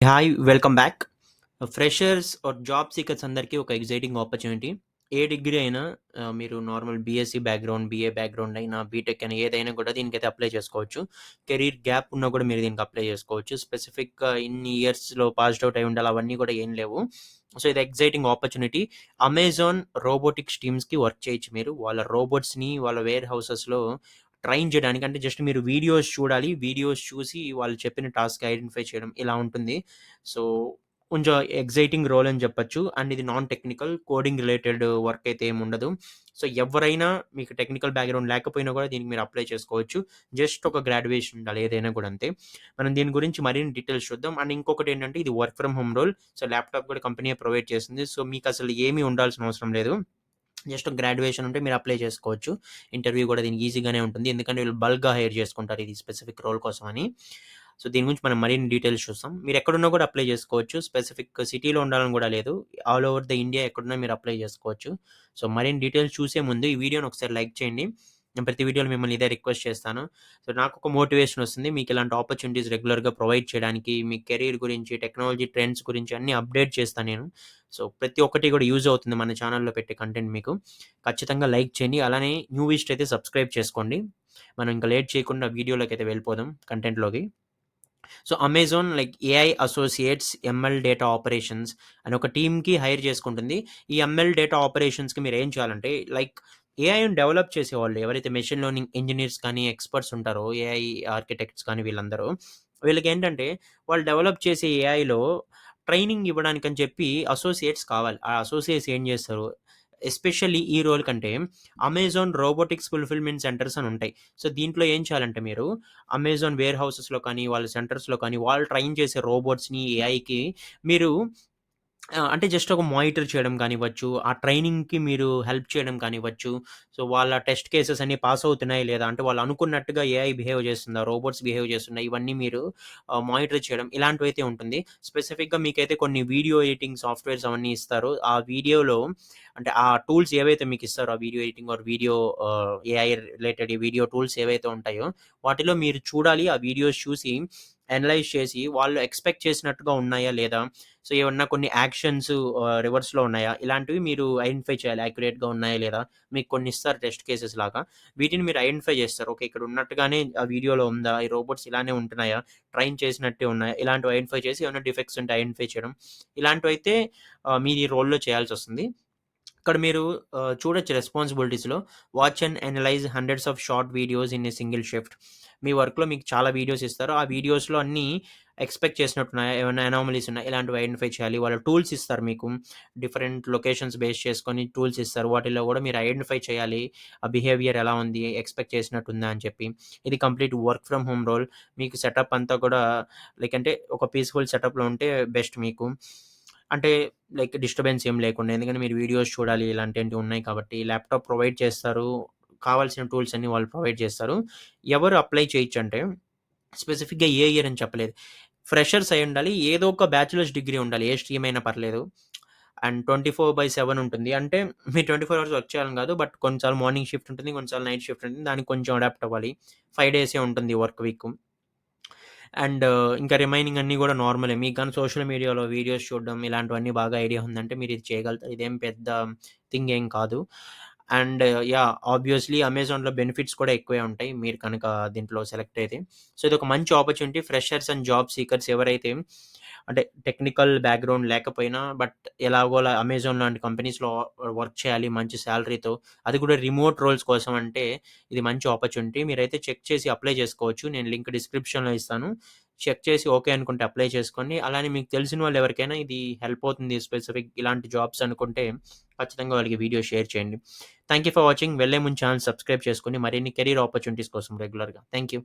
Hi! Welcome back. Freshers or job seekers అందరికీ ఒక exciting opportunity. ఏ డిగ్రీ అయినా మీరు normal BSc background, BA background అయినా, బీటెక్ అయినా ఏదైనా కూడా దీనికైతే అప్లై చేసుకోవచ్చు. కెరీర్ గ్యాప్ ఉన్నా కూడా మీరు దీనికి అప్లై చేసుకోవచ్చు. స్పెసిఫిక్‌గా ఇన్ని ఇయర్స్‌లో పాస్డ్ ఔట్ అయ్యి ఉండాలి అవన్నీ కూడా ఏం లేవు. సో, ఇది ఎక్సైటింగ్ ఆపర్చునిటీ. అమెజాన్ రోబోటిక్స్ టీమ్స్‌కి వర్క్ చేయొచ్చు మీరు. వాళ్ళ రోబోట్స్‌ని వాళ్ళ వేర్ హౌసెస్‌లో ట్రైన్ చేయడానికి అంటే జస్ట్ మీరు వీడియోస్ చూడాలి. వీడియోస్ చూసి వాళ్ళు చెప్పిన టాస్క్ ఐడెంటిఫై చేయడం ఇలా ఉంటుంది. సో, కొంచెం ఎక్సైటింగ్ రోల్ అని చెప్పొచ్చు. అండ్ ఇది non technical coding related work అయితే ఏముండదు. సో, ఎవ్వరైనా మీకు టెక్నికల్ బ్యాక్‌గ్రౌండ్ లేకపోయినా కూడా దీనికి మీరు అప్లై చేసుకోవచ్చు. జస్ట్ ఒక గ్రాడ్యుయేషన్ ఉండాలి ఏదైనా కూడా అంతే. మనం దీని గురించి మరిన్ని డీటెయిల్స్ చూద్దాం. అండ్ ఇంకొకటేంటంటే ఇది work from home role. So, laptop కూడా కంపెనీయే ప్రొవైడ్ చేస్తుంది. సో, మీకసలు ఏమీ ఉండాల్సిన అవసరం లేదు. జస్ట్ గ్రాడ్యుయేషన్ ఉంటే మీరు అప్లై చేసుకోవచ్చు. ఇంటర్వ్యూ కూడా దీనికి ఈజీగానే ఉంటుంది. ఎందుకంటే వీళ్ళు బల్క్‌గా హైర్ చేసుకుంటారు ఇది స్పెసిఫిక్ రోల్ కోసమని. సో, దీని గురించి మనం మరిన్ని డీటెయిల్స్ చూస్తాం. మీరెక్కడున్నా కూడా అప్లై చేసుకోవచ్చు. స్పెసిఫిక్ సిటీలో ఉండాలని కూడా లేదు. ఆల్ ఓవర్ ద ఇండియా ఎక్కడున్నా మీరు అప్లై చేసుకోవచ్చు. సో, మరిన్ని డీటెయిల్స్ చూసే ముందు ఈ వీడియోని ఒకసారి లైక్ చేయండి. నేను ప్రతి వీడియోలో మిమ్మల్ని ఇదే రిక్వెస్ట్ చేస్తాను. సో, నాకొక మోటివేషన్ వస్తుంది. మీకిలాంటి ఆపర్చునిటీస్ రెగ్యులర్‌గా ప్రొవైడ్ చేయడానికి, మీ కెరీర్ గురించి, టెక్నాలజీ ట్రెండ్స్ గురించి అన్నీ అప్డేట్ చేస్తాను నేను. సో, ప్రతి ఒక్కటి కూడా యూజ్ అవుతుంది మన ఛానెల్‌లో పెట్టే కంటెంట్ మీకు. ఖచ్చితంగా లైక్ చేయండి. అలానే న్యూవిస్ట్ అయితే సబ్స్క్రైబ్ చేసుకోండి. మనం ఇంకా లేట్ చేయకుండా వీడియోలోకైతే వెళ్ళిపోదాం కంటెంట్‌లోకి. So, Amazon like AI associates ML data operations అని ఒక టీమ్‌కి హైర్ చేసుకుంటుంది. ఈ ఎంఎల్ డేటా ఆపరేషన్స్‌కి మీరేం చేయాలంటే లైక్ ఏఐని డెవలప్ చేసేవాళ్ళు ఎవరైతే మెషిన్ లెర్నింగ్ ఇంజినీర్స్ కానీ, ఎక్స్‌పర్ట్స్ ఉంటారో ఏఐ ఆర్కిటెక్ట్స్ కానీ వీళ్ళందరూ. వీళ్ళకేంటంటే వాళ్ళు డెవలప్ చేసే ఏఐలో ట్రైనింగ్ ఇవ్వడానికని చెప్పి అసోసియేట్స్ కావాలి. ఆ అసోసియేట్స్ ఏం చేస్తారు? ఎస్పెషల్లీ ఈ రోల్ కంటే అమెజాన్ రోబోటిక్స్ ఫుల్‌ఫిల్‌మెంట్ సెంటర్స్ అని ఉంటాయి. సో, దీంట్లో ఏం చేయాలంటే మీరు అమెజాన్ వేర్ హౌసెస్‌లో కానీ, వాళ్ళ సెంటర్స్‌లో కానీ, వాళ్ళు ట్రైన్ చేసే రోబోట్స్‌ని, ఏఐకి మీరు అంటే జస్ట్ ఒక మానిటర్ చేయడం కానివ్వచ్చు, ఆ ట్రైనింగ్‌కి మీరు హెల్ప్ చేయడం కానివ్వచ్చు. సో, వాళ్ళ టెస్ట్ కేసెస్ అన్నీ పాస్ అవుతున్నాయా లేదా? అంటే వాళ్ళు అనుకున్నట్టుగా ఏఐ బిహేవ్ చేస్తుందా? రోబోట్స్ బిహేవ్ చేస్తున్నాయి. ఇవన్నీ మీరు మానిటర్ చేయడం ఇలాంటివైతే ఉంటుంది. స్పెసిఫిక్‌గా మీకైతే కొన్ని వీడియో ఎడిటింగ్ సాఫ్ట్‌వేర్స్ అవన్నీ ఇస్తారు. ఆ వీడియోలో అంటే ఆ టూల్స్ ఏవైతే మీకిస్తారో ఆ video editing or video AI related ఈ వీడియో టూల్స్ ఏవైతే ఉంటాయో వాటిలో మీరు చూడాలి. ఆ వీడియోస్ చూసి అనలైజ్ చేసి వాళ్ళు ఎక్స్‌పెక్ట్ చేసినట్టుగా ఉన్నాయా లేదా? సో, ఏమన్నా కొన్ని యాక్షన్స్ రివర్స్‌లో ఉన్నాయా? ఇలాంటివి మీరు ఐడెంటిఫై చేయాలి. యాక్యురేట్‌గా ఉన్నాయా లేదా? మీకు కొన్ని ఇస్తారు టెస్ట్ కేసెస్ లాగా. వీటిని మీరు ఐడెంటిఫై చేస్తారు. ఓకే. ఇక్కడ ఉన్నట్టుగానే ఆ వీడియోలో ఉందా? ఈ రోబోట్స్ ఇలానే ఉంటున్నాయా? ట్రైన్ చేసినట్టే ఉన్నాయా? ఇలాంటివి ఐడెంటిఫై చేసి ఏమైనా డిఫెక్ట్స్ ఉంటే ఐడెంటిఫై చేయడం. ఇలాంటివైతే మీరు ఈ రోల్‌లో చేయాల్సొస్తుంది. ఇక్కడ మీరు చూడొచ్చు రెస్పాన్సిబిలిటీస్‌లో watch and analyse hundreds of short videos in a single shift. మీ వర్క్‌లో మీకు చాలా వీడియోస్ ఇస్తారు. ఆ వీడియోస్‌లో అన్నీ ఎక్స్‌పెక్ట్ చేసినట్టున్నాయా? ఏమైనా అనామలీస్ ఉన్నాయా? ఇలాంటివి ఐడెంటిఫై చేయాలి. వాళ్ళు టూల్స్ ఇస్తారు మీకు. డిఫరెంట్ లొకేషన్స్ బేస్ చేసుకొని టూల్స్ ఇస్తారు. వాటిల్లో కూడా మీరు ఐడెంటిఫై చేయాలి. ఆ బిహేవియర్ ఎలా ఉంది? ఎక్స్‌పెక్ట్ చేసినట్టుందా అని చెప్పి. ఇది complete work from home role. మీకు సెటప్ అంతా కూడా లైక్ అంటే ఒక పీస్‌ఫుల్ సెటప్‌లో ఉంటే బెస్ట్ మీకు. అంటే లైక్ డిస్టర్బెన్స్ ఏం లేకుండా. ఎందుకంటే మీరు వీడియోస్ చూడాలి ఇలాంటియంటివి ఉన్నాయి కాబట్టి ల్యాప్‌టాప్ ప్రొవైడ్ చేస్తారు. కావాల్సిన టూల్స్ అన్నీ వాళ్ళు ప్రొవైడ్ చేస్తారు. ఎవరు అప్లై చేయొచ్చంటే స్పెసిఫిక్‌గా ఏ ఇయర్ అని చెప్పలేదు. ఫ్రెషర్స్ అయ్యుండాలి. ఏదో ఒక బ్యాచిలర్స్ డిగ్రీ ఉండాలి. ఏ స్ట్రీమ్ అయినా పర్లేదు. అండ్ 24/7 ఉంటుంది. అంటే మీరు 24 అవర్స్ వర్క్ చేయాలని కాదు. బట్ కొన్నిసార్లు మార్నింగ్ షిఫ్ట్ ఉంటుంది. కొన్నిసార్లు నైట్ షిఫ్ట్ ఉంటుంది. దానికి కొంచెం అడాప్ట్ అవ్వాలి. 5 డేసే ఉంటుంది వర్క్ వీక్. అండ్ ఇంకా రిమైనింగ్ అన్నీ గూడా నార్మలే. మీకు గాని సోషల్ మీడియాలో వీడియోస్ చూడడం ఇలాంటివన్నీ బాగా ఐడియా ఉందంటే మీరిది చేయగలుగుతారు. ఇదేం పెద్ద థింగ్ ఏం కాదు. And yeah! ఆబ్వియస్‌లీ అమెజాన్‌లో బెనిఫిట్స్ కూడా ఎక్కువే ఉంటాయి. మీరు కనుక దీంట్లో సెలెక్ట్ అయితే. సో, ఇదొక మంచి opportunity freshers and job seekers ఎవరైతే అంటే టెక్నికల్ బ్యాక్‌గ్రౌండ్ లేకపోయినా బట్ ఎలాగోలా అమెజాన్ లాంటి కంపెనీస్‌లో వర్క్ చేయాలి మంచి సాలరీతో. అది కూడా రిమోట్ రోల్స్ కోసం అంటే ఇది మంచి ఆపర్చునిటీ. మీరైతే చెక్ చేసి అప్లై చేసుకోవచ్చు. నేను లింక్ డిస్క్రిప్షన్‌లో ఇస్తాను. చెక్ చేసి ఓకే అనుకుంటే అప్లై చేసుకోండి. అలానే మీకు తెలిసిన వాళ్ళు ఎవరికైనా ఇది హెల్ప్ అవుతుంది స్పెసిఫిక్ ఇలాంటి జాబ్స్ అనుకుంటే ఖచ్చితంగా వాళ్ళకి వీడియో షేర్ చేయండి. Thank you for watching. వెళ్ళే ముందు ఛానెల్ సబ్స్క్రైబ్ చేసుకొని మరిన్ని కెరీర్ ఆపర్చునిటీస్ కోసం రెగ్యులర్‌గా. Thank you.